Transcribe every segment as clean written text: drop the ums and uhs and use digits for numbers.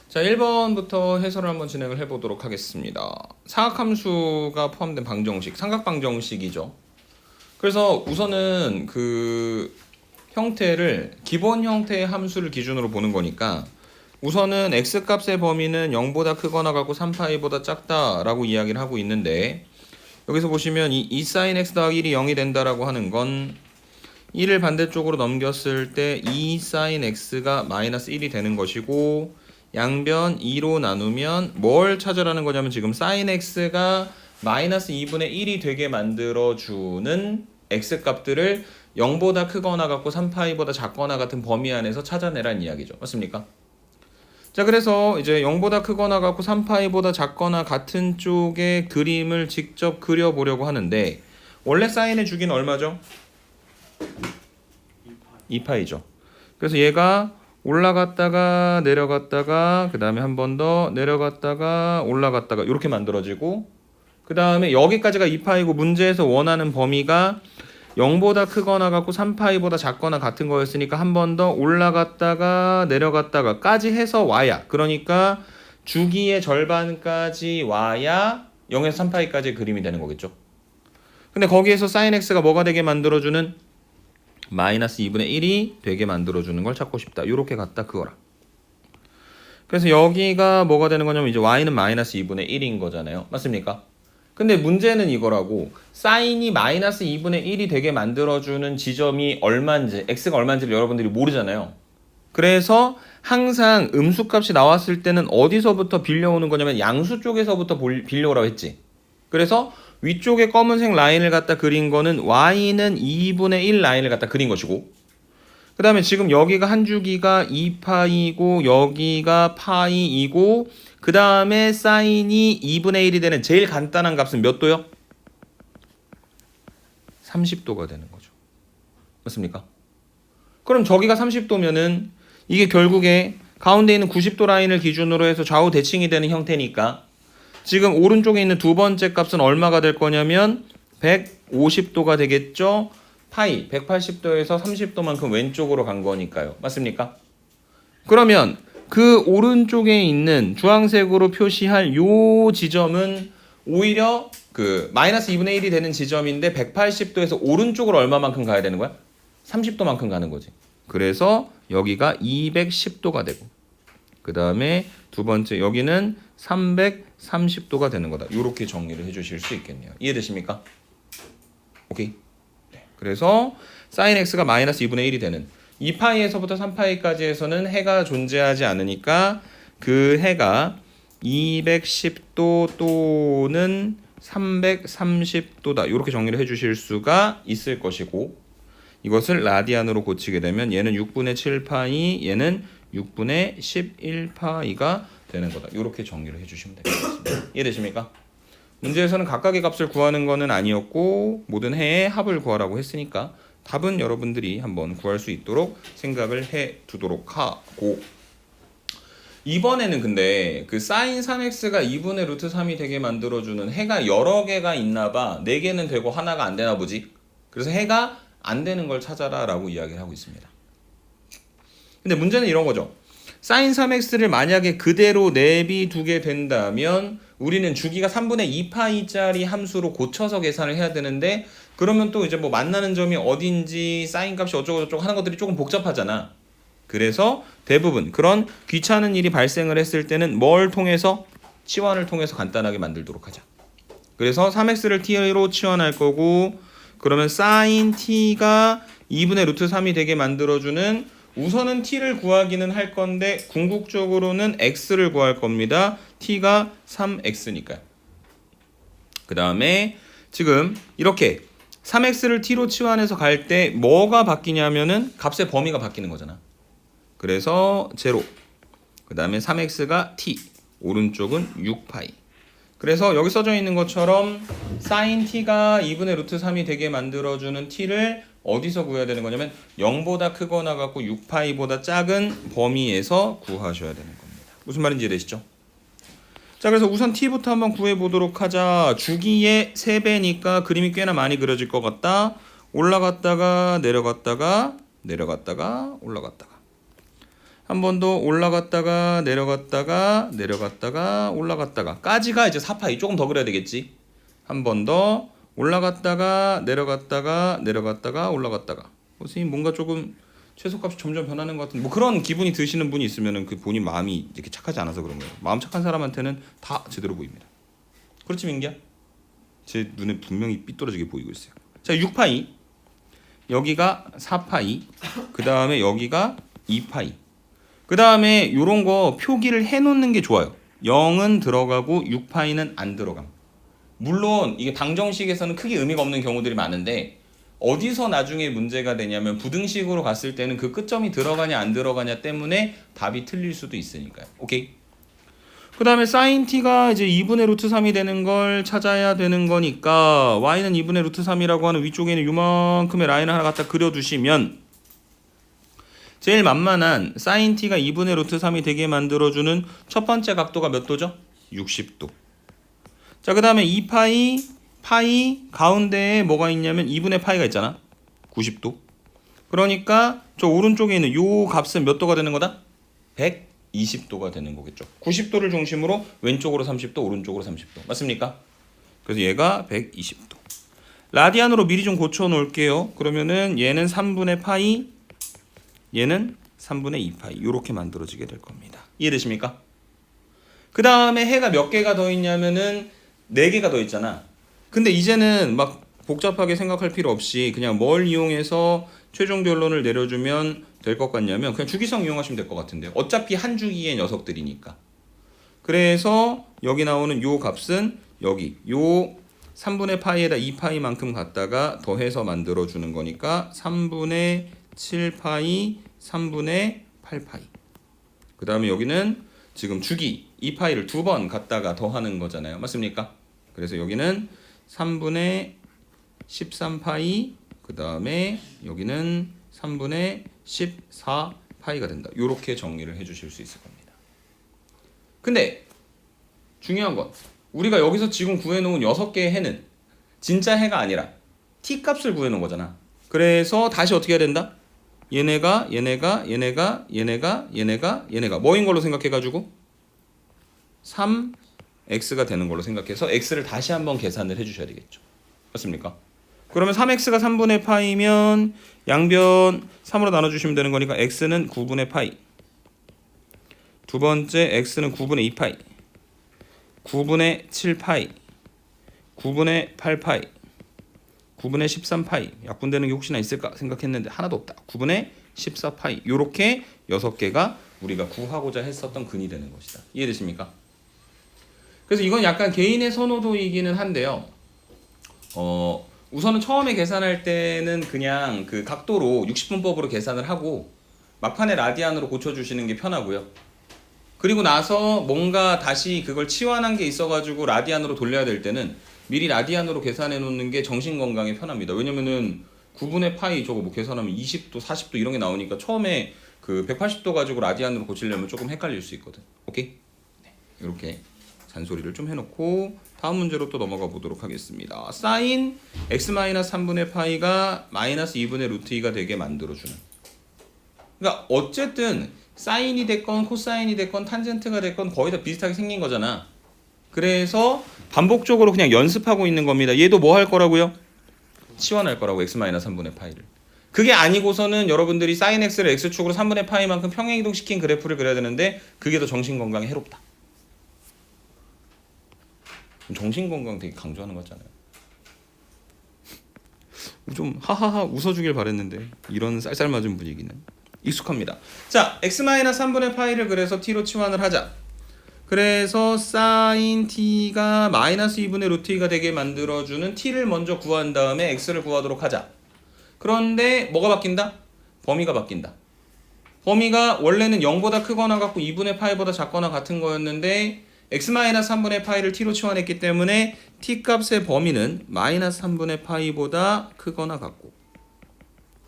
자, 1번부터 해설을 한번 진행을 해보도록 하겠습니다. 사각함수가 포함된 방정식, 삼각방정식이죠. 그래서 우선은 그 형태를 기본 형태의 함수를 기준으로 보는 거니까 우선은 x값의 범위는 0보다 크거나 같고 3파이보다 작다라고 이야기를 하고 있는데, 여기서 보시면 이 2sin x 더하기 1이 0이 된다라고 하는 건 1을 반대쪽으로 넘겼을 때 2sin x가 마이너스 1이 되는 것이고, 양변 2로 나누면 뭘 찾으라는 거냐면 지금 sin x가 마이너스 2분의 1이 되게 만들어주는 x값들을 0보다 크거나 같고 3파이보다 작거나 같은 범위 안에서 찾아내란 이야기죠. 맞습니까? 자, 그래서 이제 0보다 크거나 같고 3파이보다 작거나 같은 쪽의 그림을 직접 그려보려고 하는데, 원래 사인의 주기는 얼마죠? 2파이죠. 그래서 얘가 올라갔다가 내려갔다가 그 다음에 한 번 더 내려갔다가 올라갔다가 이렇게 만들어지고, 그 다음에 여기까지가 2파이고 문제에서 원하는 범위가 0보다 크거나 같고 3파이보다 작거나 같은 거였으니까 한 번 더 올라갔다가 내려갔다가까지 해서 와야, 그러니까 주기의 절반까지 와야 0에서 3파이까지의 그림이 되는 거겠죠. 근데 거기에서 sin x가 뭐가 되게 만들어주는 마이너스 2분의 1이 되게 만들어주는 걸 찾고 싶다. 이렇게 갔다 그거라. 그래서 여기가 뭐가 되는 거냐면 이제 y는 마이너스 2분의 1인 거잖아요. 맞습니까? 근데 문제는 이거라고, 사인이 마이너스 2분의 1이 되게 만들어주는 지점이 얼마인지, x가 얼마인지를 여러분들이 모르잖아요. 그래서 항상 음수값이 나왔을 때는 어디서부터 빌려오는 거냐면 양수 쪽에서부터 빌려오라고 했지. 그래서 위쪽에 검은색 라인을 갖다 그린 거는 y는 2분의 1 라인을 갖다 그린 것이고, 그 다음에 지금 여기가 한 주기가 2파이고 여기가 파이이고, 그 다음에 사인이 2분의 1이 되는 제일 간단한 값은 몇 도요? 30도가 되는 거죠. 맞습니까? 그럼 저기가 30도면은 이게 결국에 가운데 있는 90도 라인을 기준으로 해서 좌우 대칭이 되는 형태니까 지금 오른쪽에 있는 두 번째 값은 얼마가 될 거냐면 150도가 되겠죠. 파이 180도에서 30도만큼 왼쪽으로 간 거니까요. 맞습니까? 그러면 그 오른쪽에 있는 주황색으로 표시할 요 지점은 오히려 그 마이너스 2분의 1이 되는 지점인데 180도에서 오른쪽으로 얼마만큼 가야 되는 거야? 30도만큼 가는 거지. 그래서 여기가 210도가 되고, 그 다음에 두 번째 여기는 330도가 되는 거다. 이렇게 정리를 해주실 수 있겠네요. 이해되십니까? 오케이. 네. 그래서 sin x가 마이너스 2분의 1이 되는 2파이에서부터 3파이까지에서는 해가 존재하지 않으니까 그 해가 210도 또는 330도다. 이렇게 정리를 해주실 수가 있을 것이고, 이것을 라디안으로 고치게 되면 얘는 6분의 7파이, 얘는 6분의 11파이가 되는 거다. 이렇게 정리를 해주시면 되겠습니다. 이해되십니까? 문제에서는 각각의 값을 구하는 거는 아니었고 모든 해의 합을 구하라고 했으니까 답은 여러분들이 한번 구할 수 있도록 생각을 해 두도록 하고, 이번에는 근데 그 사인 3x가 2분의 루트 3이 되게 만들어주는 해가 여러 개가 있나 봐. 4개는 되고 하나가 안 되나 보지. 그래서 해가 안 되는 걸 찾아라 라고 이야기를 하고 있습니다. 근데 문제는 이런 거죠. sin 3x를 만약에 그대로 내비두게 된다면 우리는 주기가 3분의 2파이짜리 함수로 고쳐서 계산을 해야 되는데, 그러면 또 이제 뭐 만나는 점이 어딘지 사인 값이 어쩌고저쩌고 하는 것들이 조금 복잡하잖아. 그래서 대부분 그런 귀찮은 일이 발생을 했을 때는 뭘 통해서? 치환을 통해서 간단하게 만들도록 하자. 그래서 3x를 t로 치환할 거고, 그러면 sin t가 2분의 루트 3이 되게 만들어주는, 우선은 t를 구하기는 할 건데 궁극적으로는 x를 구할 겁니다. t가 3x니까요. 그 다음에 지금 이렇게 3x를 t로 치환해서 갈 때 뭐가 바뀌냐면은 값의 범위가 바뀌는 거잖아. 그래서 0, 그 다음에 3x가 t, 오른쪽은 6파이. 그래서 여기 써져 있는 것처럼 sin t가 2분의 루트 3이 되게 만들어주는 t를 어디서 구해야 되는 거냐면 0보다 크거나 같고 6파이보다 작은 범위에서 구하셔야 되는 겁니다. 무슨 말인지 이해되시죠? 자, 그래서 우선 t부터 한번 구해보도록 하자. 주기의 3배니까 그림이 꽤나 많이 그려질 것 같다. 올라갔다가 내려갔다가 내려갔다가 올라갔다가. 한 번 더 올라갔다가 내려갔다가 내려갔다가 올라갔다가 까지가 이제 4파이. 조금 더 그려야 되겠지. 한 번 더 올라갔다가 내려갔다가 내려갔다가 올라갔다가. 선생님 뭔가 조금 최소값이 점점 변하는 것 같은 뭐 그런 기분이 드시는 분이 있으면은 그 본인 마음이 이렇게 착하지 않아서 그런 거예요. 마음 착한 사람한테는 다 제대로 보입니다. 그렇지 민기야? 제 눈에 분명히 삐뚤어지게 보이고 있어요. 자 6파이 여기가 4파이 그 다음에 여기가 2파이 그 다음에 요런 거 표기를 해놓는 게 좋아요. 0은 들어가고 6파이는 안 들어감. 물론 이게 방정식에서는 크게 의미가 없는 경우들이 많은데 어디서 나중에 문제가 되냐면 부등식으로 갔을 때는 그 끝점이 들어가냐 안 들어가냐 때문에 답이 틀릴 수도 있으니까요. 오케이. 그 다음에 sin t가 이제 2분의 루트 3이 되는 걸 찾아야 되는 거니까 y는 2분의 루트 3이라고 하는 위쪽에 있는 요만큼의 라인을 하나 갖다 그려두시면 제일 만만한 sin t가 2분의 루트 3이 되게 만들어주는 첫 번째 각도가 몇 도죠? 60도. 자, 그 다음에 2파이, 파이 가운데에 뭐가 있냐면 2분의 파이가 있잖아. 90도. 그러니까 저 오른쪽에 있는 요 값은 몇 도가 되는 거다? 120도가 되는 거겠죠. 90도를 중심으로 왼쪽으로 30도, 오른쪽으로 30도. 맞습니까? 그래서 얘가 120도. 라디안으로 미리 좀 고쳐 놓을게요. 그러면은 얘는 3분의 파이, 얘는 3분의 2파이. 요렇게 만들어지게 될 겁니다. 이해되십니까? 그 다음에 해가 몇 개가 더 있냐면은 4개가 더 있잖아. 근데 이제는 막 복잡하게 생각할 필요 없이 그냥 뭘 이용해서 최종 결론을 내려주면 될 것 같냐면 그냥 주기성 이용하시면 될 것 같은데요. 어차피 한 주기의 녀석들이니까. 그래서 여기 나오는 요 값은 여기 요 3분의 파이에다 2파이만큼 갖다가 더해서 만들어주는 거니까 3분의 7파이 3분의 8파이. 그 다음에 여기는 지금 주기 2파이를 2번 갖다가 더하는 거잖아요. 맞습니까? 그래서 여기는 3분의 13파이 그 다음에 여기는 3분의 14파이가 된다. 이렇게 정리를 해주실 수 있을 겁니다. 근데 중요한 건 우리가 여기서 지금 구해놓은 6개의 해는 진짜 해가 아니라 t값을 구해놓은 거잖아. 그래서 다시 어떻게 해야 된다? 얘네가 뭐인 걸로 생각해가지고 3x가 되는 걸로 생각해서 x를 다시 한번 계산을 해주셔야 되겠죠. 맞습니까? 그러면 3x가 3분의 파이면 양변 3으로 나눠주시면 되는 거니까 x는 9분의 파이 두 번째 x는 9분의 2파이 9분의 7파이 9분의 8파이 9분의 13파이 약분되는 게 혹시나 있을까 생각했는데 하나도 없다. 9분의 14파이 요렇게 6개가 우리가 구하고자 했었던 근이 되는 것이다. 이해되십니까? 그래서 이건 약간 개인의 선호도이기는 한데요. 우선은 처음에 계산할 때는 그냥 그 각도로 60분법으로 계산을 하고 막판에 라디안으로 고쳐주시는 게 편하고요. 그리고 나서 뭔가 다시 그걸 치환한 게 있어가지고 라디안으로 돌려야 될 때는 미리 라디안으로 계산해 놓는 게 정신 건강에 편합니다. 왜냐면은 9분의 파이 저거 뭐 계산하면 20도, 40도 이런 게 나오니까 처음에 그 180도 가지고 라디안으로 고치려면 조금 헷갈릴 수 있거든. 오케이? 네, 이렇게 잔소리를 좀 해놓고 다음 문제로 또 넘어가 보도록 하겠습니다. sin x-3분의 파이가 마이너스 2분의 루트 2가 되게 만들어주는. 그러니까 어쨌든 사인이 됐건 코사인이 됐건 탄젠트가 됐건 거의 다 비슷하게 생긴 거잖아. 그래서 반복적으로 그냥 연습하고 있는 겁니다. 얘도 뭐 할 거라고요? 치환할 거라고 x-3분의 파이를. 그게 아니고서는 여러분들이 sin x를 x축으로 3분의 파이만큼 평행이동시킨 그래프를 그려야 되는데 그게 더 정신건강에 해롭다. 정신건강 되게 강조하는 거잖아요. 좀 하하하 웃어주길 바랬는데 이런 쌀쌀맞은 분위기는 익숙합니다. 자, x-3분의 파이를 그래서 t로 치환을 하자. 그래서 sin t가 마이너스 2분의 루트 2가 되게 만들어주는 t를 먼저 구한 다음에 x를 구하도록 하자. 그런데 뭐가 바뀐다? 범위가 바뀐다. 범위가 원래는 0보다 크거나 같고 2분의 파이보다 작거나 같은 거였는데 x-3분의 파이를 t로 치환했기 때문에 t 값의 범위는 마이너스 3분의 파이보다 크거나 같고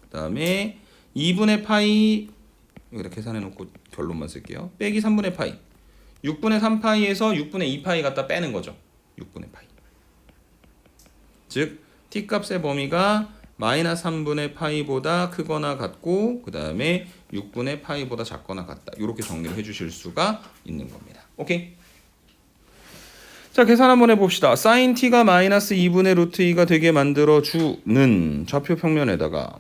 그 다음에 2분의 파이 여기다 계산해 놓고 결론만 쓸게요. 빼기 3분의 파이 6분의 3파이에서 6분의 2파이 갖다 빼는 거죠. 6분의 파이. 즉 t 값의 범위가 마이너스 3분의 파이보다 크거나 같고 그 다음에 6분의 파이보다 작거나 같다. 이렇게 정리를 해주실 수가 있는 겁니다. 오케이? 자, 계산 한번 해봅시다. sin t가 마이너스 2분의 루트 2가 되게 만들어주는 좌표 평면에다가,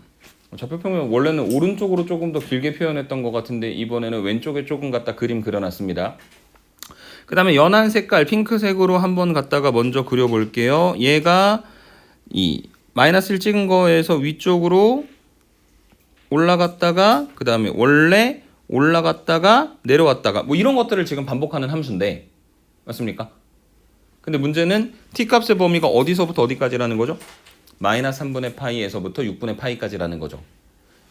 좌표 평면 원래는 오른쪽으로 조금 더 길게 표현했던 것 같은데 이번에는 왼쪽에 조금 갖다 그림 그려놨습니다. 그 다음에 연한 색깔 핑크색으로 한번 갖다가 먼저 그려볼게요. 얘가 이 마이너스 1 찍은 거에서 위쪽으로 올라갔다가 그 다음에 원래 올라갔다가 내려왔다가 뭐 이런 것들을 지금 반복하는 함수인데 맞습니까? 근데 문제는 t값의 범위가 어디서부터 어디까지라는 거죠? 마이너스 3분의 파이에서부터 6분의 파이까지라는 거죠.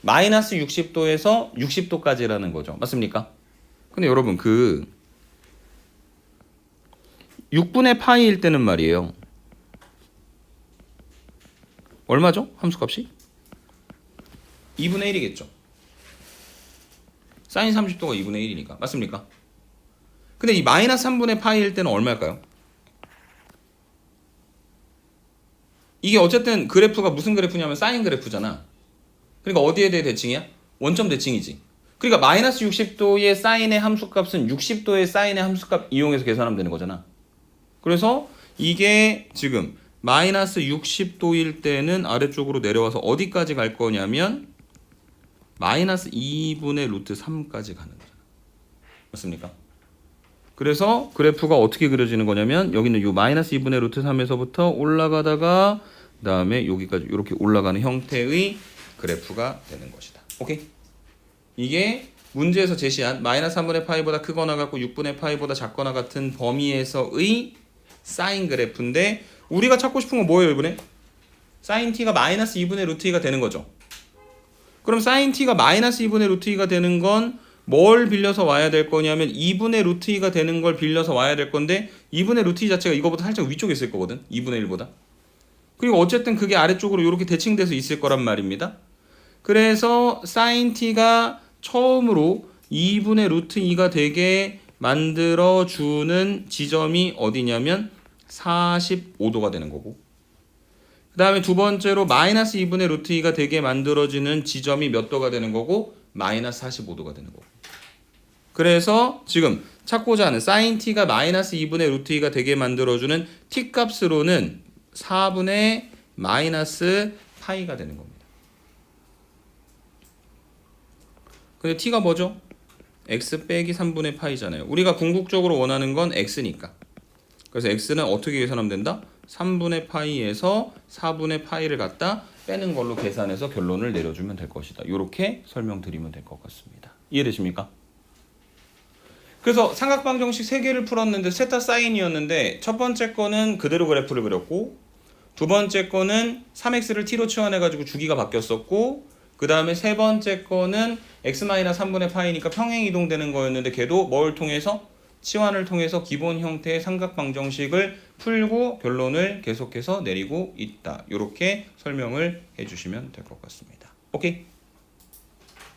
마이너스 60도에서 60도까지라는 거죠. 맞습니까? 근데 여러분 그 6분의 파이일 때는 말이에요. 얼마죠? 함수값이? 2분의 1이겠죠. 사인 30도가 2분의 1이니까. 맞습니까? 근데 이 마이너스 3분의 파이일 때는 얼마일까요? 이게 어쨌든 그래프가 무슨 그래프냐면 사인 그래프잖아. 그러니까 어디에 대해 대칭이야? 원점 대칭이지. 그러니까 마이너스 60도의 사인의 함수값은 60도의 사인의 함수값 이용해서 계산하면 되는 거잖아. 그래서 이게 지금 마이너스 60도일 때는 아래쪽으로 내려와서 어디까지 갈 거냐면 마이너스 2분의 루트 3까지 가는 거잖아. 맞습니까? 그래서 그래프가 어떻게 그려지는 거냐면 여기는 요 마이너스 2분의 루트 3에서부터 올라가다가 그 다음에 여기까지 이렇게 올라가는 형태의 그래프가 되는 것이다. 오케이? 이게 문제에서 제시한 마이너스 3분의 파이보다 크거나 같고 6분의 파이보다 작거나 같은 범위에서의 사인 그래프인데 우리가 찾고 싶은 건 뭐예요 이번에? 사인 t가 마이너스 2분의 루트 2가 되는 거죠. 그럼 사인 t가 마이너스 2분의 루트 2가 되는 건 뭘 빌려서 와야 될 거냐면 2분의 루트 2가 되는 걸 빌려서 와야 될 건데 2분의 루트 2 자체가 이거보다 살짝 위쪽에 있을 거거든. 2분의 1보다. 그리고 어쨌든 그게 아래쪽으로 이렇게 대칭돼서 있을 거란 말입니다. 그래서 sin t가 처음으로 2분의 루트 2가 되게 만들어주는 지점이 어디냐면 45도가 되는 거고 그 다음에 두 번째로 마이너스 2분의 루트 2가 되게 만들어지는 지점이 몇 도가 되는 거고 마이너스 45도가 되는 거고 그래서 지금 찾고자 하는 sin t가 마이너스 2분의 루트 2가 되게 만들어주는 t 값으로는 4분의 마이너스 파이가 되는 겁니다. 근데 t가 뭐죠? x 빼기 3분의 파이잖아요. 우리가 궁극적으로 원하는 건 x니까. 그래서 x는 어떻게 계산하면 된다? 3분의 파이에서 4분의 파이를 갖다 빼는 걸로 계산해서 결론을 내려주면 될 것이다. 이렇게 설명드리면 될 것 같습니다. 이해되십니까? 그래서 삼각방정식 3개를 풀었는데 셋 다 사인이었는데 첫 번째 거는 그대로 그래프를 그렸고 두 번째 거는 3x를 t로 치환해가지고 주기가 바뀌었었고 그 다음에 세 번째 거는 x-3분의 파이니까 평행 이동되는 거였는데 걔도 뭘 통해서? 치환을 통해서 기본 형태의 삼각방정식을 풀고 결론을 계속해서 내리고 있다. 이렇게 설명을 해주시면 될 것 같습니다. 오케이?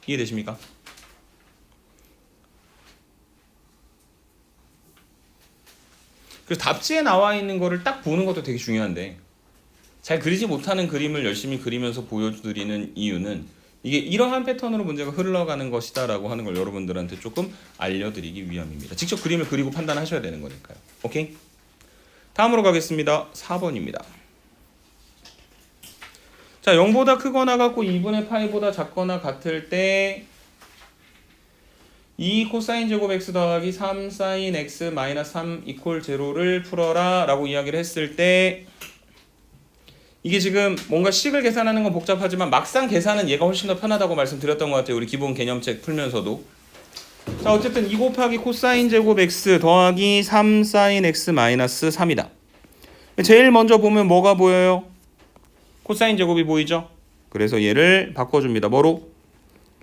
이해되십니까? 그래서 답지에 나와 있는 거를 딱 보는 것도 되게 중요한데 잘 그리지 못하는 그림을 열심히 그리면서 보여드리는 이유는 이게 이러한 패턴으로 문제가 흘러가는 것이다 라고 하는 걸 여러분들한테 조금 알려드리기 위함입니다. 직접 그림을 그리고 판단하셔야 되는 거니까요. 오케이? 다음으로 가겠습니다. 4번입니다. 자, 0보다 크거나 같고 2분의 파이보다 작거나 같을 때 2 코사인 제곱 x 더하기 3 사인 x 마이너스 3 이퀄 제로를 풀어라 라고 이야기를 했을 때 이게 지금 뭔가 식을 계산하는 건 복잡하지만 막상 계산은 얘가 훨씬 더 편하다고 말씀드렸던 것 같아요. 우리 기본 개념책 풀면서도. 자, 어쨌든 2 곱하기 코사인 제곱 x 더하기 3 사인 x 마이너스 3이다. 제일 먼저 보면 뭐가 보여요? 코사인 제곱이 보이죠? 그래서 얘를 바꿔줍니다. 뭐로?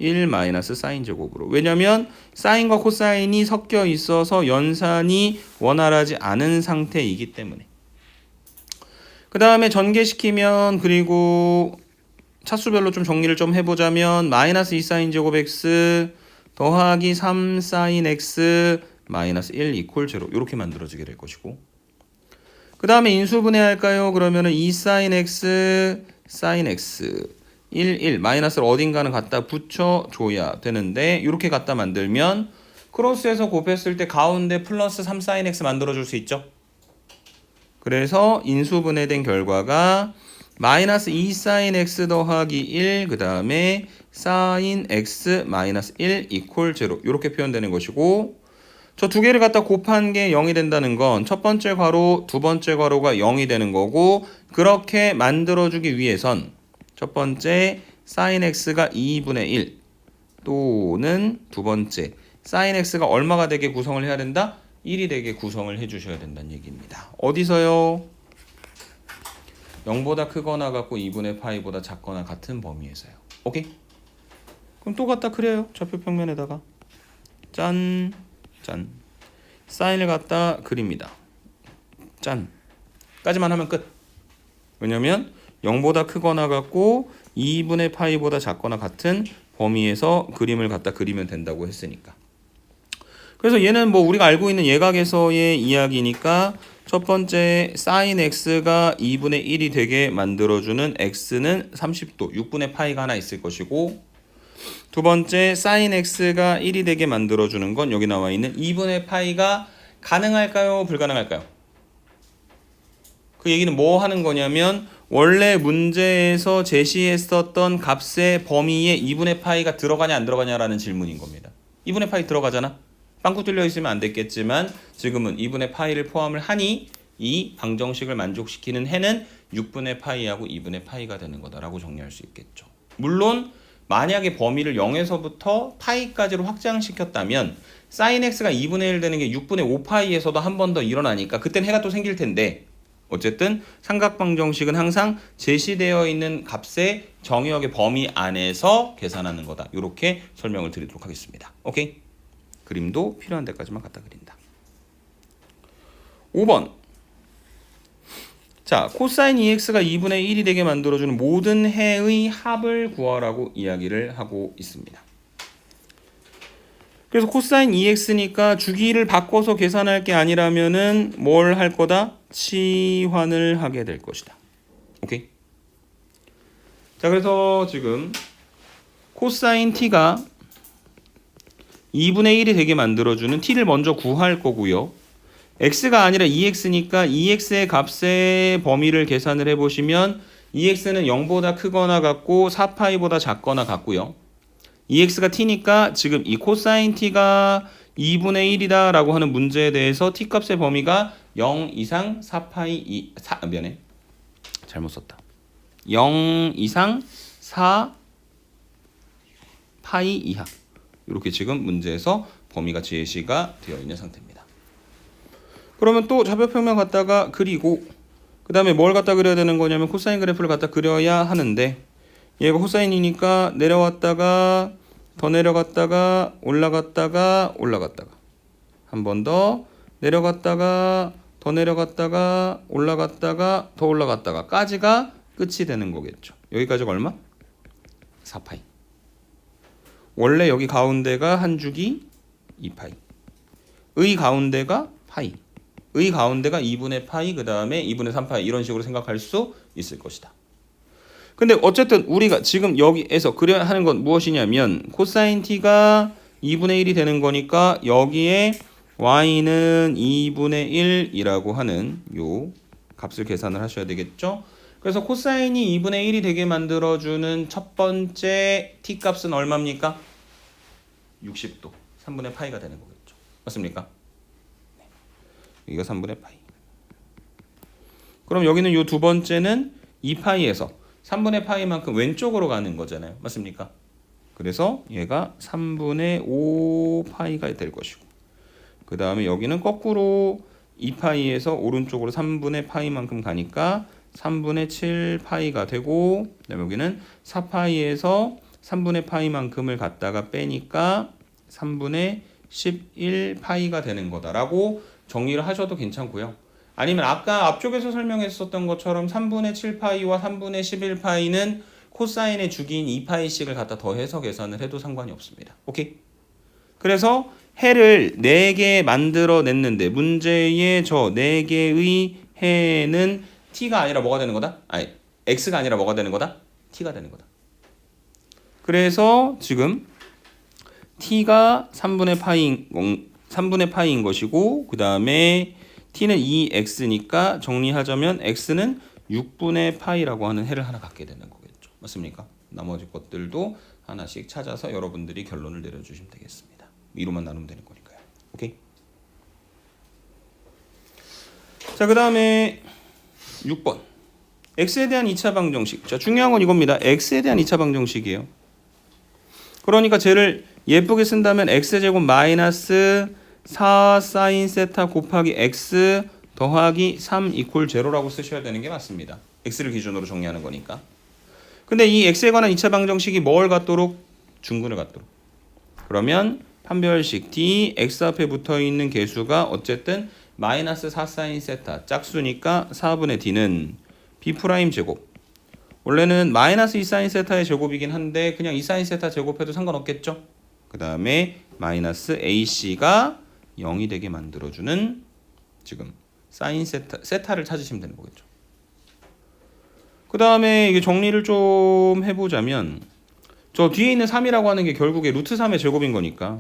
1 마이너스 사인 제곱으로. 왜냐면 사인과 코사인이 섞여 있어서 연산이 원활하지 않은 상태이기 때문에. 그 다음에 전개시키면 그리고 차수별로 좀 정리를 좀 해보자면 마이너스 2 사인 제곱 x 더하기 3 사인 x 마이너스 1 이퀄 제로 이렇게 만들어지게 될 것이고 그 다음에 인수분해할까요? 그러면은 2 사인 x 사인 x 1, 마이너스를 어딘가는 갖다 붙여줘야 되는데 이렇게 갖다 만들면 크로스해서 곱했을 때 가운데 플러스 3 sin x 만들어줄 수 있죠. 그래서 인수분해된 결과가 마이너스 2 sin x 더하기 1 그 다음에 sin x 마이너스 1 이퀄 0 이렇게 표현되는 것이고 저 두 개를 갖다 곱한 게 0이 된다는 건 첫 번째 괄호, 두 번째 괄호가 0이 되는 거고 그렇게 만들어주기 위해선 첫 번째 sin x가 2분의 1 또는 두 번째 sin x가 얼마가 되게 구성을 해야 된다? 1이 되게 구성을 해주셔야 된다는 얘기입니다. 어디서요? 0보다 크거나 같고 2분의 파이보다 작거나 같은 범위에서요. 오케이? 그럼 또 갖다 그려요. 좌표 평면에다가 짠, 짠. 사인을 갖다 그립니다. 짠. 까지만 하면 끝. 왜냐면 0보다 크거나 같고 2분의 파이보다 작거나 같은 범위에서 그림을 갖다 그리면 된다고 했으니까. 그래서 얘는 뭐 우리가 알고 있는 예각에서의 이야기니까 첫 번째 sin x가 2분의 1이 되게 만들어주는 x는 30도 6분의 파이가 하나 있을 것이고 두 번째 sin x가 1이 되게 만들어주는 건 여기 나와 있는 2분의 파이가 가능할까요? 불가능할까요? 그 얘기는 뭐 하는 거냐면 원래 문제에서 제시했었던 값의 범위에 2분의 파이가 들어가냐 안 들어가냐라는 질문인 겁니다. 2분의 파이 들어가잖아? 빵꾸 뚫려 있으면 안 됐겠지만 지금은 2분의 파이를 포함을 하니 이 방정식을 만족시키는 해는 6분의 파이하고 2분의 파이가 되는 거다라고 정리할 수 있겠죠. 물론 만약에 범위를 0에서부터 파이까지로 확장시켰다면 sin x가 2분의 1 되는 게 6분의 5파이에서도 한 번 더 일어나니까 그땐 해가 또 생길 텐데 어쨌든 삼각방정식은 항상 제시되어 있는 값의 정의역의 범위 안에서 계산하는 거다. 이렇게 설명을 드리도록 하겠습니다. 오케이? 그림도 필요한 데까지만 갖다 그린다. 5번. 자, 코사인 2x가 2분의 1이 되게 만들어주는 모든 해의 합을 구하라고 이야기를 하고 있습니다. 그래서 코사인 2x니까 주기를 바꿔서 계산할 게 아니라면은 뭘 할 거다? 치환을 하게 될 것이다. 오케이? 자, 그래서 지금 코사인 t가 2분의 1이 되게 만들어주는 t를 먼저 구할 거고요. x가 아니라 2x니까 2x의 값의 범위를 계산을 해보시면 2x는 0보다 크거나 같고 4파이보다 작거나 같고요. 2x가 t니까 지금 이 코사인 t가 2분의 1이다 라고 하는 문제에 대해서 t 값의 범위가 0 이상 4파이 미안해 잘못 썼다. 0 이상 4파이 이하 이렇게 지금 문제에서 범위가 제시가 되어 있는 상태입니다. 그러면 또 좌표평면 갖다가 그리고 그 다음에 뭘 갖다 그려야 되는 거냐면 코사인 그래프를 갖다 그려야 하는데 얘가 코사인이니까 내려왔다가 더 내려갔다가 올라갔다가 한 번 더 내려갔다가 더 내려갔다가 올라갔다가 더 올라갔다가까지가 끝이 되는 거겠죠. 여기까지가 얼마? 4파이. 원래 여기 가운데가 한 주기 2파이. 의 가운데가 파이. 의 가운데가 2분의 파이 그 다음에 2분의 3파이 이런 식으로 생각할 수 있을 것이다. 근데 어쨌든 우리가 지금 여기에서 그려야 하는 건 무엇이냐면 코사인 t가 2분의 1이 되는 거니까 여기에 y는 2분의 1이라고 하는 요 값을 계산을 하셔야 되겠죠. 그래서 코사인이 2분의 1이 되게 만들어주는 첫 번째 t 값은 얼마입니까? 60도. 3분의 파이가 되는 거겠죠. 맞습니까? 네. 여기가 3분의 파이. 그럼 여기는 요 두 번째는 2파이에서 3분의 파이만큼 왼쪽으로 가는 거잖아요. 맞습니까? 그래서 얘가 3분의 5파이가 될 것이고 그 다음에 여기는 거꾸로 2파이에서 오른쪽으로 3분의 파이만큼 가니까 3분의 7파이가 되고 그 다음에 여기는 4파이에서 3분의 파이만큼을 갖다가 빼니까 3분의 11파이가 되는 거다라고 정리를 하셔도 괜찮고요. 아니면 아까 앞쪽에서 설명했었던 것처럼 3분의 7파이와 3분의 11파이는 코사인의 주기인 2파이씩을 갖다 더해서 계산을 해도 상관이 없습니다. 오케이? 그래서 해를 4개 만들어냈는데 문제의 저 4개의 해는 t가 아니라 뭐가 되는 거다? 아니 x가 아니라 뭐가 되는 거다? t가 되는 거다. 그래서 지금 t가 3분의 파이인 것이고 그 다음에 t는 2x니까 정리하자면 x는 6분의 파이라고 하는 해를 하나 갖게 되는 거겠죠. 맞습니까? 나머지 것들도 하나씩 찾아서 여러분들이 결론을 내려주시면 되겠습니다. 이로만 나누면 되는 거니까요. 오케이? 자, 그 다음에 6번. x에 대한 2차 방정식. 자, 중요한 건 이겁니다. x에 대한 2차 방정식이에요. 그러니까 쟤를 예쁘게 쓴다면 x제곱 마이너스 4 사인 세타 곱하기 x 더하기 3 이퀄 제로라고 쓰셔야 되는 게 맞습니다. x를 기준으로 정리하는 거니까. 근데 이 x에 관한 2차 방정식이 뭘 갖도록? 중근을 갖도록. 그러면 판별식 d x 앞에 붙어있는 개수가 어쨌든 마이너스 4 사인 세타 짝수니까 4분의 d는 b 프라임 제곱. 원래는 마이너스 2 사인 세타의 제곱이긴 한데 그냥 2 사인 세타 제곱해도 상관없겠죠. 그 다음에 마이너스 ac가 0이 되게 만들어주는 지금 사인 세타를 찾으시면 되는 거겠죠. 그 다음에 이게 정리를 좀 해보자면 저 뒤에 있는 3이라고 하는 게 결국에 루트 3의 제곱인 거니까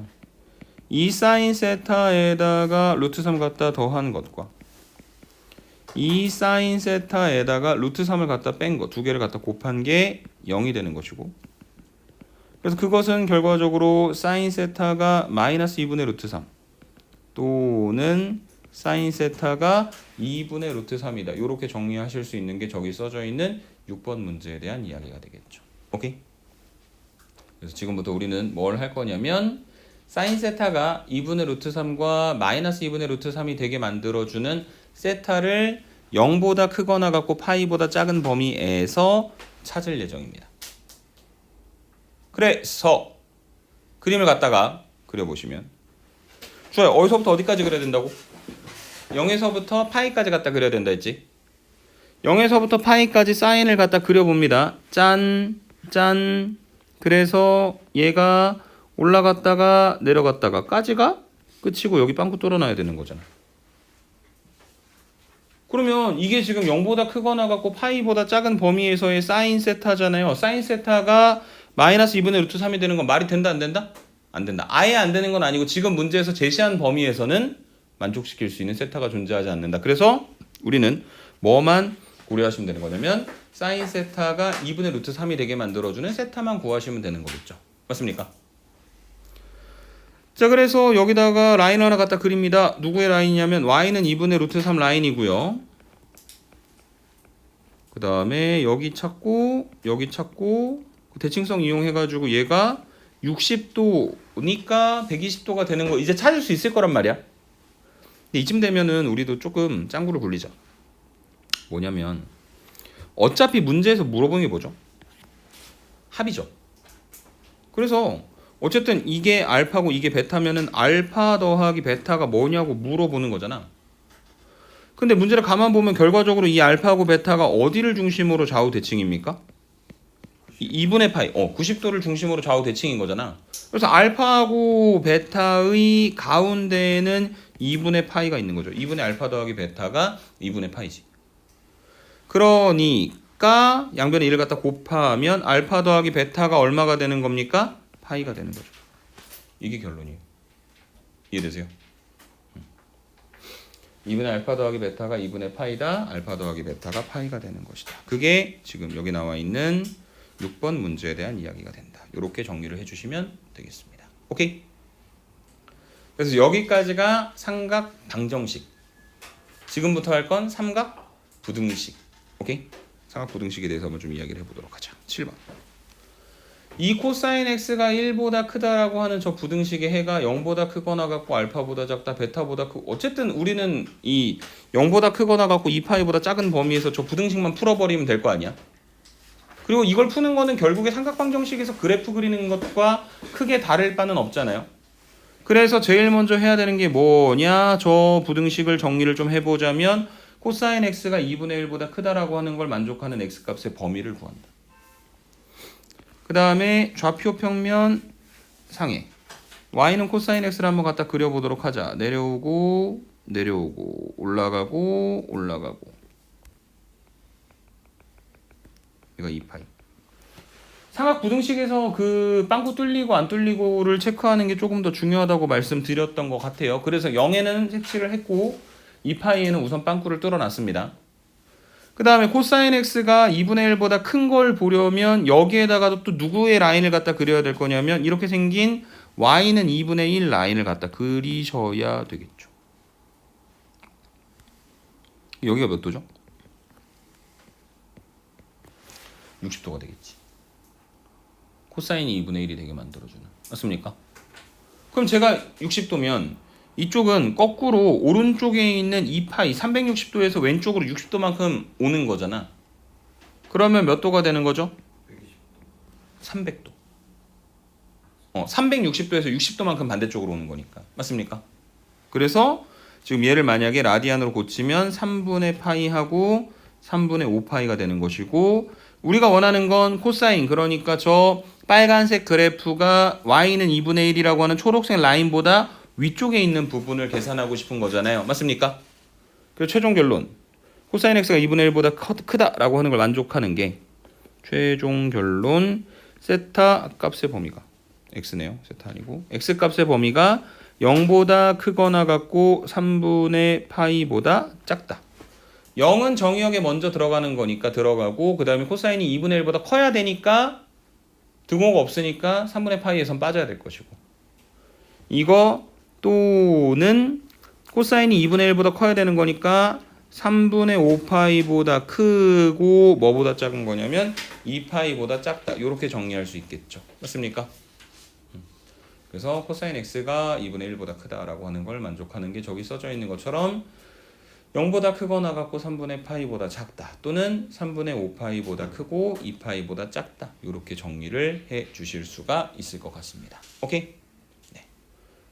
2 사인 세타에다가 루트 3 갖다 더한 것과 2 사인 세타에다가 루트 3을 갖다 뺀 거 두 개를 갖다 곱한 게 0이 되는 것이고 그래서 그것은 결과적으로 사인 세타가 마이너스 2분의 루트 3 또는 사인 세타가 2분의 루트 3이다. 이렇게 정리하실 수 있는 게 저기 써져 있는 6번 문제에 대한 이야기가 되겠죠. 오케이? 그래서 지금부터 우리는 뭘 할 거냐면 사인 세타가 2분의 루트 3과 마이너스 2분의 루트 3이 되게 만들어주는 세타를 0보다 크거나 같고 파이보다 작은 범위에서 찾을 예정입니다. 그래서 그림을 갖다가 그려보시면 좋아요. 어디서부터 어디까지 그려야 된다고? 0에서부터 파이까지 갖다 그려야 된다 했지? 0에서부터 파이까지 사인을 갖다 그려봅니다. 짠, 짠. 그래서 얘가 올라갔다가 내려갔다가 까지가 끝이고 여기 빵꾸 뚫어놔야 되는 거잖아. 그러면 이게 지금 0보다 크거나 같고 파이보다 작은 범위에서의 사인 세타잖아요. 사인 세타가 마이너스 2분의 루트 3이 되는 건 말이 된다 안 된다? 안 된다. 아예 안 되는 건 아니고 지금 문제에서 제시한 범위에서는 만족시킬 수 있는 세타가 존재하지 않는다. 그래서 우리는 뭐만 고려하시면 되는 거냐면 사인 세타가 2분의 루트 3이 되게 만들어주는 세타만 구하시면 되는 거겠죠. 맞습니까? 자, 그래서 여기다가 라인 하나 갖다 그립니다. 누구의 라인이냐면 y는 2분의 루트 3 라인이고요. 그 다음에 여기 찾고 여기 찾고 대칭성 이용해가지고 얘가 60도니까 120도가 되는 거 이제 찾을 수 있을 거란 말이야. 근데 이쯤 되면은 우리도 조금 짱구를 굴리자. 뭐냐면 어차피 문제에서 물어보는 게 뭐죠? 합이죠. 그래서 어쨌든 이게 알파고 이게 베타면은 알파 더하기 베타가 뭐냐고 물어보는 거잖아. 근데 문제를 가만 보면 결과적으로 이 알파하고 베타가 어디를 중심으로 좌우 대칭입니까? 2분의 파이, 90도를 중심으로 좌우 대칭인 거잖아. 그래서 알파하고 베타의 가운데에는 2분의 파이가 있는 거죠. 2분의 알파 더하기 베타가 2분의 파이지. 그러니까 양변에 1을 갖다 곱하면 알파 더하기 베타가 얼마가 되는 겁니까? 파이가 되는 거죠. 이게 결론이에요. 이해되세요? 2분의 알파 더하기 베타가 2분의 파이다. 알파 더하기 베타가 파이가 되는 것이다. 그게 지금 여기 나와 있는 6번 문제에 대한 이야기가 된다. 이렇게 정리를 해주시면 되겠습니다. 오케이? 그래서 여기까지가 삼각 방정식. 지금부터 할 건 삼각 부등식. 오케이? 삼각 부등식에 대해서 한번 좀 이야기를 해보도록 하자. 7번. 이 코사인 x가 1보다 크다라고 하는 저 부등식의 해가 0보다 크거나 같고 알파보다 작다 베타보다 크고 어쨌든 우리는 이 0보다 크거나 같고 2파이보다 작은 범위에서 저 부등식만 풀어버리면 될 거 아니야. 그리고 이걸 푸는 거는 결국에 삼각방정식에서 그래프 그리는 것과 크게 다를 바는 없잖아요. 그래서 제일 먼저 해야 되는 게 뭐냐? 저 부등식을 정리를 좀 해보자면 코사인 x가 2분의 1보다 크다라고 하는 걸 만족하는 x값의 범위를 구한다. 그 다음에 좌표 평면 상해 y는 코사인 x를 한번 갖다 그려보도록 하자. 내려오고 내려오고 올라가고 올라가고 얘가 2파이 삼각 부등식에서 그 빵꾸 뚫리고 안 뚫리고를 체크하는 게 조금 더 중요하다고 말씀드렸던 것 같아요. 그래서 0에는 색칠을 했고 2파이에는 우선 빵꾸를 뚫어놨습니다. 그 다음에 코사인 x가 2분의 1보다 큰 걸 보려면 여기에다가도 또 누구의 라인을 갖다 그려야 될 거냐면 이렇게 생긴 y는 2분의 1 라인을 갖다 그리셔야 되겠죠. 여기가 몇 도죠? 60도가 되겠지. 코사인이 2분의 1이 되게 만들어주는. 맞습니까? 그럼 제가 60도면 이쪽은 거꾸로 오른쪽에 있는 2파이 360도에서 왼쪽으로 60도만큼 오는 거잖아. 그러면 몇 도가 되는 거죠? 300도. 360도에서 60도만큼 반대쪽으로 오는 거니까. 맞습니까? 그래서 지금 얘를 만약에 라디안으로 고치면 3분의 파이하고 3분의 5파이가 되는 것이고 우리가 원하는 건 코사인, 그러니까 저 빨간색 그래프가 y는 2분의 1이라고 하는 초록색 라인보다 위쪽에 있는 부분을 계산하고 싶은 거잖아요. 맞습니까? 그래서 최종 결론 코사인 x가 2분의 1보다 크다라고 하는 걸 만족하는 게 최종 결론 세타 값의 범위가 x네요. 세타 아니고 x 값의 범위가 0보다 크거나 같고 3분의 파이보다 작다. 0은 정의역에 먼저 들어가는 거니까 들어가고 그 다음에 코사인이 2분의 1보다 커야 되니까 등호가 없으니까 3분의 파이에선 빠져야 될 것이고 이거 또는 코사인이 2분의 1보다 커야 되는 거니까 3분의 5파이보다 크고 뭐보다 작은 거냐면 2파이보다 작다. 이렇게 정리할 수 있겠죠. 맞습니까? 그래서 코사인 x가 2분의 1보다 크다라고 하는 걸 만족하는 게 저기 써져 있는 것처럼 0보다 크거나 같고 3분의 파이보다 작다 또는 3분의 5파이보다 크고 2파이보다 작다 이렇게 정리를 해 주실 수가 있을 것 같습니다. 오케이? 네.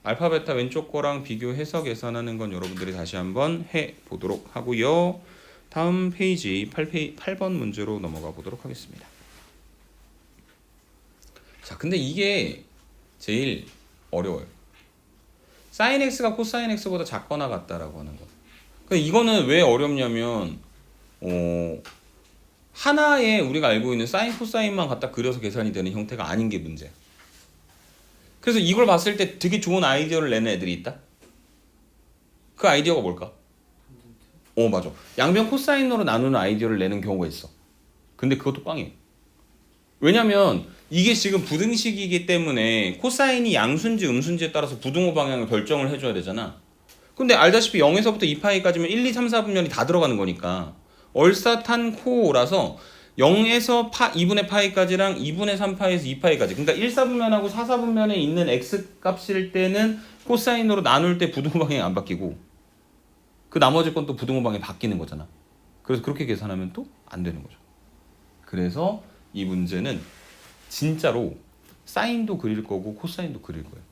알파 베타 왼쪽 거랑 비교해서 계산하는 건 여러분들이 다시 한번 해 보도록 하고요. 다음 페이지 8번 문제로 넘어가 보도록 하겠습니다. 자, 근데 이게 제일 어려워요. 사인 x가 코사인 x보다 작거나 같다라고 하는 거. 이거는 왜 어렵냐면 하나의 우리가 알고 있는 사인 코사인만 갖다 그려서 계산이 되는 형태가 아닌 게 문제야. 그래서 이걸 봤을 때 되게 좋은 아이디어를 내는 애들이 있다. 그 아이디어가 뭘까? 맞아. 양변 코사인으로 나누는 아이디어를 내는 경우가 있어. 근데 그것도 꽝이에요. 왜냐면 이게 지금 부등식이기 때문에 코사인이 양수인지 음수인지에 따라서 부등호 방향을 결정을 해줘야 되잖아. 근데 알다시피 0에서부터 2파이까지면 1, 2, 3, 4분면이 다 들어가는 거니까 얼사탄코라서 0에서 2분의 파이까지랑 2분의 3파이에서 2파이까지 그러니까 1, 4분면하고 4, 4분면에 있는 x 값일 때는 코사인으로 나눌 때 부등호 방향이 안 바뀌고 그 나머지 건 또 부등호 방향이 바뀌는 거잖아. 그래서 그렇게 계산하면 또 안 되는 거죠. 그래서 이 문제는 진짜로 사인도 그릴 거고 코사인도 그릴 거예요.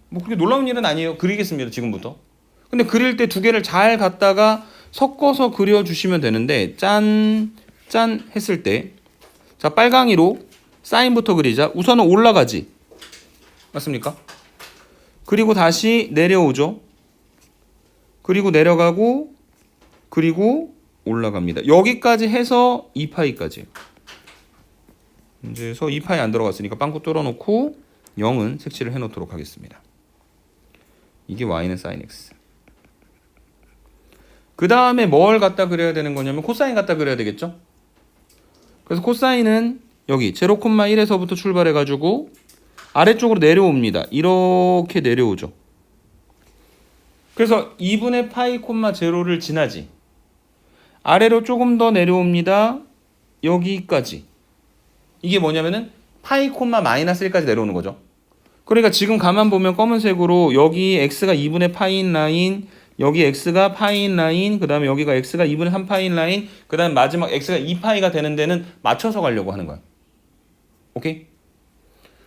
뭐 그렇게 놀라운 일은 아니에요. 그리겠습니다. 지금부터. 근데 그릴 때 두 개를 잘 갖다가 섞어서 그려주시면 되는데 짠 했을 때 자 빨강이로 사인부터 그리자. 우선은 올라가지. 맞습니까? 그리고 다시 내려오죠. 그리고 내려가고 그리고 올라갑니다. 여기까지 해서 2파이까지. 이제서 2파이 안 들어갔으니까 빵꾸 뚫어놓고 0은 색칠을 해놓도록 하겠습니다. 이게 y는 sin x. 그 다음에 뭘 갖다 그려야 되는 거냐면 코사인 갖다 그려야 되겠죠. 그래서 코사인은 여기 0,1에서부터 출발해가지고 아래쪽으로 내려옵니다. 이렇게 내려오죠. 그래서 2분의 파이 콤마 0를 지나지. 아래로 조금 더 내려옵니다. 여기까지. 이게 뭐냐면은 파이 콤마 마이너스 1까지 내려오는 거죠. 그러니까 지금 가만 보면 검은색으로 여기 x가 2분의 파이인 라인, 여기 x가 파이인 라인, 그 다음에 여기가 x가 2분의 3파이인 라인, 그 다음에 마지막 x가 2파이가 되는 데는 맞춰서 가려고 하는 거야. 오케이?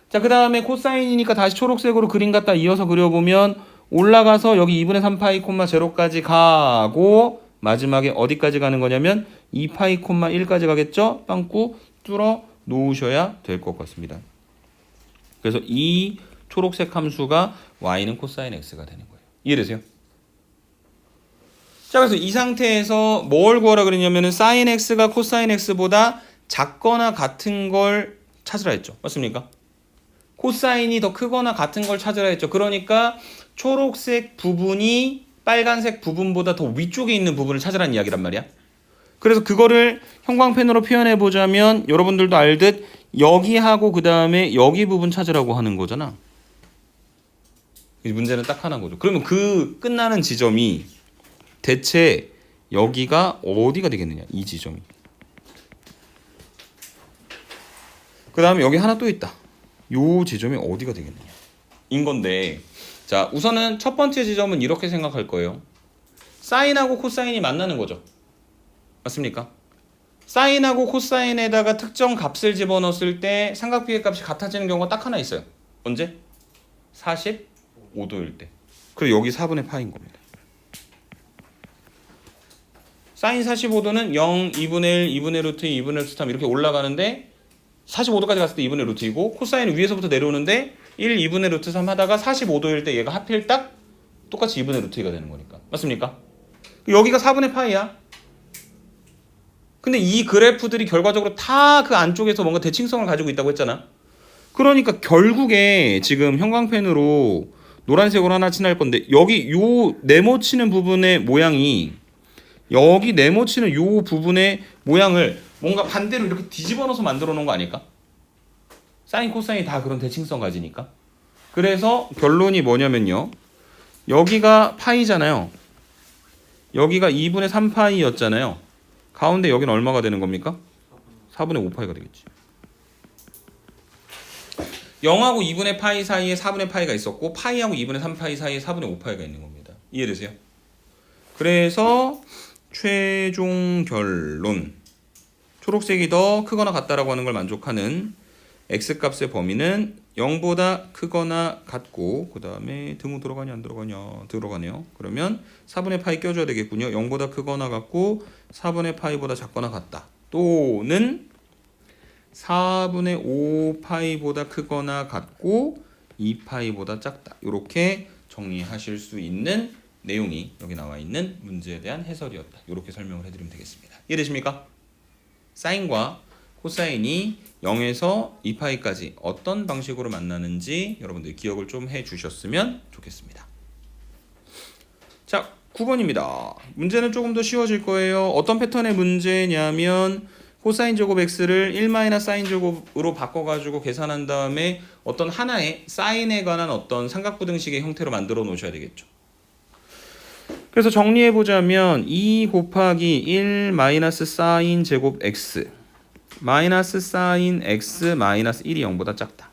자, 그 다음에 코사인이니까 다시 초록색으로 그림 갖다 이어서 그려보면 올라가서 여기 2분의 3파이 콤마 0까지 가고 마지막에 어디까지 가는 거냐면 2파이 콤마 1까지 가겠죠? 빵꾸 뚫어 놓으셔야 될 것 같습니다. 그래서 이 초록색 함수가 y는 코사인 x가 되는 거예요. 이해되세요? 자, 그래서 이 상태에서 뭘 구하라 그랬냐면은 sin x가 코사인 x보다 작거나 같은 걸 찾으라 했죠. 맞습니까? 코사인이 더 크거나 같은 걸 찾으라 했죠. 그러니까 초록색 부분이 빨간색 부분보다 더 위쪽에 있는 부분을 찾으라는 이야기란 말이야. 그래서 그거를 형광펜으로 표현해 보자면 여러분들도 알듯 여기하고 그 다음에 여기 부분 찾으라고 하는 거잖아. 문제는 딱 하나인 거죠. 그러면 그 끝나는 지점이 대체 여기가 어디가 되겠느냐? 이 지점이. 그 다음에 여기 하나 또 있다. 요 지점이 어디가 되겠느냐? 인 건데, 자 우선은 첫 번째 지점은 이렇게 생각할 거예요. 사인하고 코사인이 만나는 거죠. 맞습니까? 사인하고 코사인에다가 특정 값을 집어넣었을 때 삼각비의 값이 같아지는 경우가 딱 하나 있어요. 언제? 45도일 때. 그리고 여기 4분의 파인 겁니다. 사인 45도는 0, 2분의 1, 2분의 루트 2, 2분의 루트 3 이렇게 올라가는데 45도까지 갔을 때 2분의 루트 2고 코사인은 위에서부터 내려오는데 1, 2분의 루트 3 하다가 45도일 때 얘가 하필 딱 똑같이 2분의 루트 2가 되는 거니까. 맞습니까? 여기가 4분의 파이야. 근데 이 그래프들이 결과적으로 다 그 안쪽에서 뭔가 대칭성을 가지고 있다고 했잖아. 그러니까 결국에 지금 형광펜으로 노란색으로 하나 칠할 건데 여기 요 네모치는 부분의 모양이 여기 네모치는 요 부분의 모양을 뭔가 반대로 이렇게 뒤집어 넣어서 만들어 놓은 거 아닐까? 사인 코사인이 다 그런 대칭성 가지니까. 그래서 결론이 뭐냐면요. 여기가 파이잖아요. 여기가 2분의 3파이였잖아요. 가운데 여기는 얼마가 되는 겁니까? 4분의 5파이가 되겠지. 0하고 2분의 파이 사이에 4분의 파이가 있었고 파이하고 2분의 3파이 사이에 4분의 5파이가 있는 겁니다. 이해되세요? 그래서 최종 결론 초록색이 더 크거나 같다라고 하는 걸 만족하는 x값의 범위는 0보다 크거나 같고 그 다음에 등호 들어가냐 안 들어가냐 들어가네요. 그러면 4분의 파이 껴줘야 되겠군요. 0보다 크거나 같고 4분의 파이보다 작거나 같다. 또는 4분의 5파이보다 크거나 같고 2파이보다 작다. 이렇게 정리하실 수 있는 내용이 여기 나와 있는 문제에 대한 해설이었다. 이렇게 설명을 해드리면 되겠습니다. 이해되십니까? 사인과 코사인이 0에서 2파이까지 어떤 방식으로 만나는지 여러분들 기억을 좀 해주셨으면 좋겠습니다. 자, 9번입니다. 문제는 조금 더 쉬워질 거예요. 어떤 패턴의 문제냐면 코사인 제곱 x를 1 사인 제곱으로 바꿔가지고 계산한 다음에 어떤 하나의 사인에 관한 어떤 삼각부등식의 형태로 만들어 놓으셔야 되겠죠. 그래서 정리해보자면 2 곱하기 1 마이너스 사인 제곱 x 마이너스 사인 x 마이너스 1이 0보다 작다.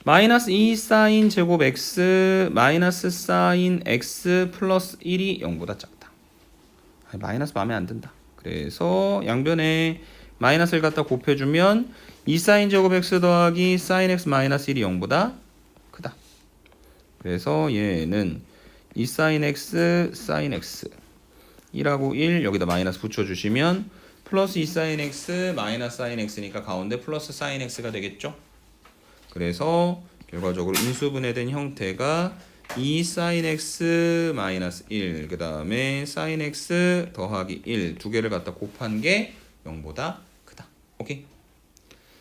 마이너스 2 사인 제곱 x 마이너스 사인 x 플러스 1이 0보다 작다. 마이너스 마음에 안 든다. 그래서 양변에 마이너스를 갖다 곱해주면 2 사인 제곱 x 더하기 사인 x 마이너스 1이 0보다 크다. 그래서 얘는 2 사인 x 사인 x 1하고 1 여기다 마이너스 붙여주시면 플러스 2 사인 x 마이너스 사인 x니까 가운데 플러스 사인 x가 되겠죠. 그래서 결과적으로 인수분해된 형태가 2 사인 x 마이너스 1 그 다음에 사인 x 더하기 1 두 개를 갖다 곱한 게 0보다 크다. 오케이.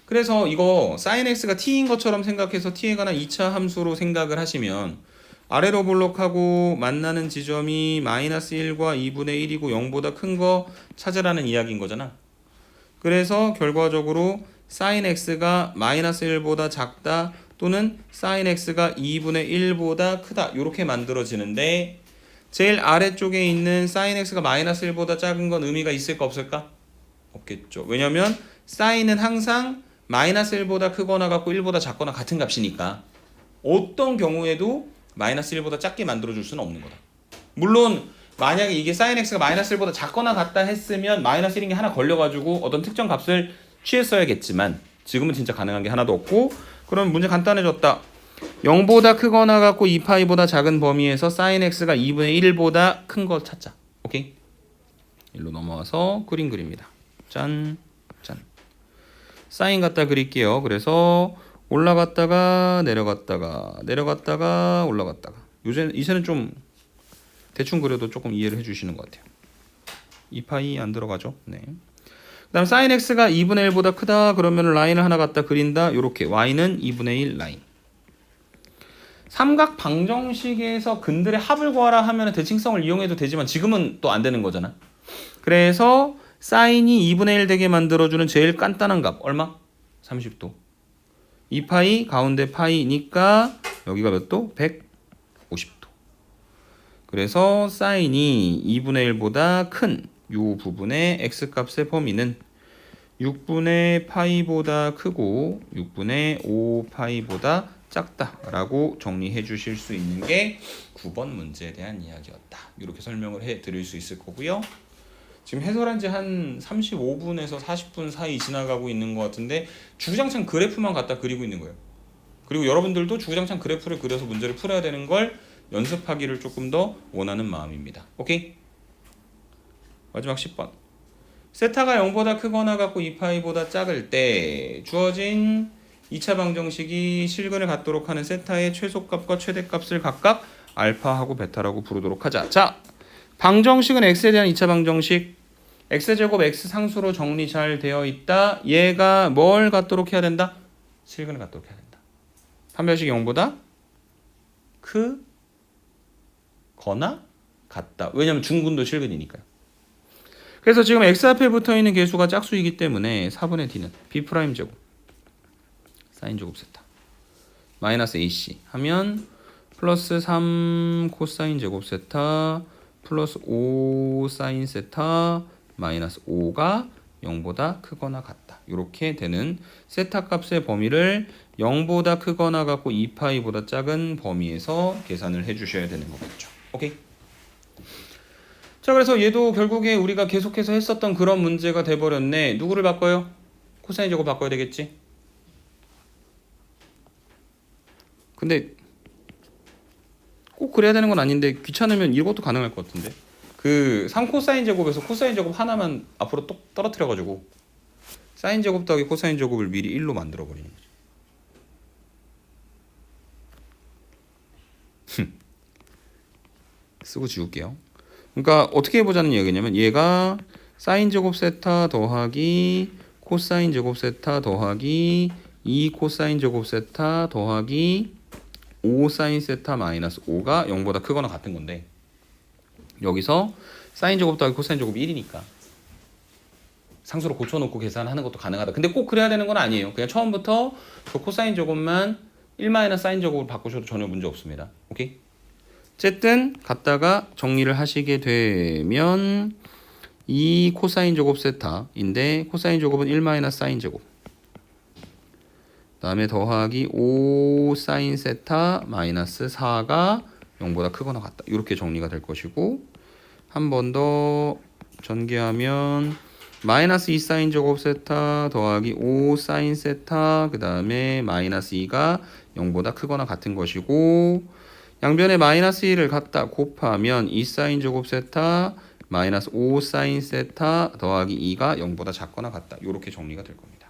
그래서 이거 사인 x가 t인 것처럼 생각해서 t에 관한 2차 함수로 생각을 하시면 아래로 볼록하고 만나는 지점이 마이너스 1과 2분의 1이고 0보다 큰 거 찾으라는 이야기인 거잖아. 그래서 결과적으로 사인 x가 마이너스 1보다 작다 또는 사인 x가 2분의 1보다 크다 이렇게 만들어지는데 제일 아래쪽에 있는 사인 x가 마이너스 1보다 작은 건 의미가 있을까 없을까? 없겠죠. 왜냐면 사인은 항상 마이너스 1보다 크거나 같고 1보다 작거나 같은 값이니까 어떤 경우에도 마이너스 1보다 작게 만들어줄 수는 없는 거다. 물론 만약에 이게 사인 x가 마이너스 1보다 작거나 같다 했으면 마이너스 1인 게 하나 걸려가지고 어떤 특정 값을 취했어야겠지만 지금은 진짜 가능한 게 하나도 없고 그럼 문제 간단해졌다. 0보다 크거나 같고 2파이보다 작은 범위에서 사인 x가 2분의 1보다 큰 거 찾자. 오케이? 일로 넘어와서 그림 그립니다. 짠, 짠. 사인 갖다 그릴게요. 그래서 올라갔다가 내려갔다가 내려갔다가 올라갔다가 이제는 좀 대충 그려도 조금 이해를 해주시는 것 같아요. 2파이 안 들어가죠? 네. 그다음 sin x가 2분의 1보다 크다 그러면 라인을 하나 갖다 그린다. 요렇게 y는 2분의 1 라인. 삼각 방정식에서 근들의 합을 구하라 하면 대칭성을 이용해도 되지만 지금은 또 안 되는 거잖아. 그래서 사인이 2분의 1 되게 만들어주는 제일 간단한 값 얼마? 30도. 2파이 가운데 파이니까 여기가 몇 도? 150도. 그래서 사인이 2분의 1보다 큰 이 부분의 x값의 범위는 6분의 파이보다 크고 6분의 5파이보다 작다라고 정리해 주실 수 있는 게 9번 문제에 대한 이야기였다. 이렇게 설명을 해 드릴 수 있을 거고요. 지금 해설한 지 한 35분에서 40분 사이 지나가고 있는 것 같은데 주구장창 그래프만 갖다 그리고 있는 거예요. 그리고 여러분들도 주구장창 그래프를 그려서 문제를 풀어야 되는 걸 연습하기를 조금 더 원하는 마음입니다. 오케이? 마지막 10번. 세타가 0보다 크거나 같고 2파이보다 작을 때 주어진 2차 방정식이 실근을 갖도록 하는 세타의 최소값과 최대값을 각각 알파하고 베타라고 부르도록 하자. 자, 방정식은 x에 대한 2차 방정식. x제곱 x 상수로 정리 잘 되어 있다. 얘가 뭘 갖도록 해야 된다? 실근을 갖도록 해야 된다. 판별식이 0보다 크거나 같다. 왜냐면 중근도 실근이니까요. 그래서 지금 x 앞에 붙어있는 개수가 짝수이기 때문에 4분의 d는 b' 제곱 사인 제곱 세타 마이너스 ac 하면 플러스 3 코사인 제곱 세타 플러스 5 사인 세타 마이너스 5가 0보다 크거나 같다. 이렇게 되는 세타 값의 범위를 0보다 크거나 같고 2파이보다 작은 범위에서 계산을 해주셔야 되는 거겠죠. 오케이? 자, 그래서 얘도 결국에 우리가 계속해서 했었던 그런 문제가 돼버렸네. 누구를 바꿔요? 코사인 제곱 바꿔야 되겠지? 근데 꼭 그래야 되는 건 아닌데 귀찮으면 이것도 가능할 것 같은데. 그 3코사인 제곱에서 코사인 제곱 하나만 앞으로 똑 떨어뜨려가지고 사인 제곱 더하기 코사인 제곱을 미리 1로 만들어버리는 거죠. 쓰고 지울게요. 그러니까 어떻게 해보자는 얘기냐면 얘가 사인 제곱 세타 더하기 코사인 제곱 세타 더하기 2 코사인 제곱 세타 더하기 5 사인 세타 마이너스 5가 0보다 크거나 같은 건데 여기서 사인 제곱 더하기 코사인 제곱이 1이니까 상수로 고쳐놓고 계산하는 것도 가능하다. 근데 꼭 그래야 되는 건 아니에요. 그냥 처음부터 저 코사인 제곱만 1 마이너스 사인 제곱을 바꾸셔도 전혀 문제 없습니다. 오케이? 어쨌든 갖다가 정리를 하시게 되면 2 코사인 제곱 세타인데 코사인 제곱은 1 마이너스 사인 제곱 그 다음에 더하기 5 사인 세타 마이너스 4가 0보다 크거나 같다. 이렇게 정리가 될 것이고 한 번 더 전개하면 마이너스 2 사인 제곱 세타 더하기 5 사인 세타 그 다음에 마이너스 2가 0보다 크거나 같은 것이고 양변에 마이너스 1을 갖다 곱하면 2 사인 제곱 세타 마이너스 5 사인 세타 더하기 2가 0보다 작거나 같다. 이렇게 정리가 될 겁니다.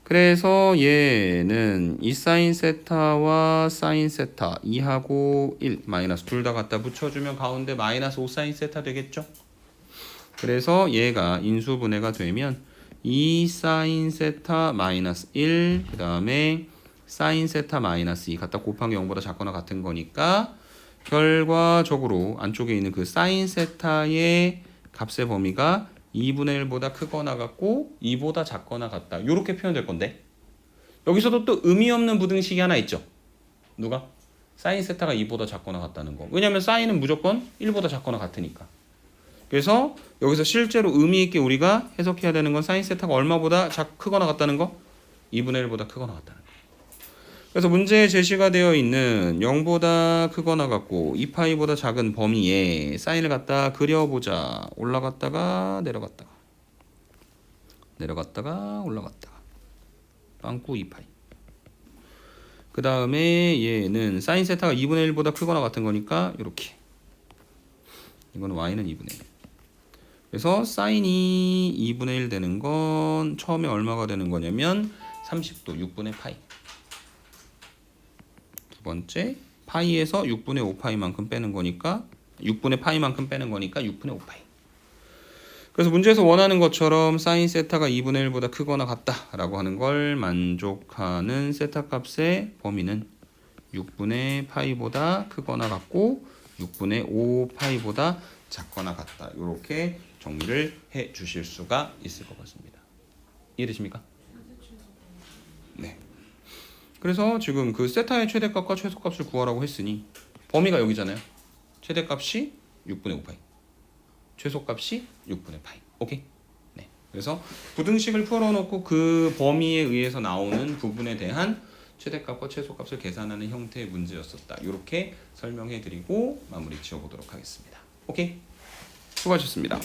그래서 얘는 2 사인 세타와 사인 세타 2하고 1 마이너스 둘 다 갖다 붙여주면 가운데 마이너스 5 사인 세타 되겠죠? 그래서 얘가 인수분해가 되면 2 사인 세타 마이너스 1 그 다음에 사인 세타 마이너스 2 갖다 곱한 게 0보다 작거나 같은 거니까 결과적으로 안쪽에 있는 그 사인 세타의 값의 범위가 2분의 1보다 크거나 같고 2보다 작거나 같다. 이렇게 표현될 건데 여기서도 또 의미 없는 부등식이 하나 있죠. 누가? 사인 세타가 2보다 작거나 같다는 거. 왜냐면 사인은 무조건 1보다 작거나 같으니까. 그래서 여기서 실제로 의미 있게 우리가 해석해야 되는 건 사인 세타가 얼마보다 크거나 같다는 거? 2분의 1보다 크거나 같다는 거. 그래서 문제에 제시가 되어 있는 0보다 크거나 같고 2파이보다 작은 범위에 사인을 갖다 그려보자. 올라갔다가 내려갔다가 내려갔다가 올라갔다가 빵꾸 2파이. 그 다음에 얘는 사인 세타가 2분의 1보다 크거나 같은 거니까 이렇게 이거는 y는 2분의 1. 그래서 사인이 2분의 1 되는 건 처음에 얼마가 되는 거냐면 30도 6분의 파이. 두 번째 파이에서 6분의 5파이만큼 빼는 거니까 6분의 파이만큼 빼는 거니까 6분의 5파이. 그래서 문제에서 원하는 것처럼 사인 세타가 2분의 1보다 크거나 같다라고 하는 걸 만족하는 세타 값의 범위는 6분의 파이보다 크거나 같고 6분의 5 파이보다 작거나 같다. 이렇게 정리를 해 주실 수가 있을 것 같습니다. 이해되십니까? 네. 그래서 지금 그 세타의 최대값과 최소값을 구하라고 했으니 범위가 여기잖아요. 최대값이 6분의 5 파이. 최소값이 6분의 파이. 오케이? 네. 그래서 부등식을 풀어놓고 그 범위에 의해서 나오는 부분에 대한 최대값과 최소값을 계산하는 형태의 문제였었다. 이렇게 설명해드리고 마무리 지어보도록 하겠습니다. 오케이? 수고하셨습니다.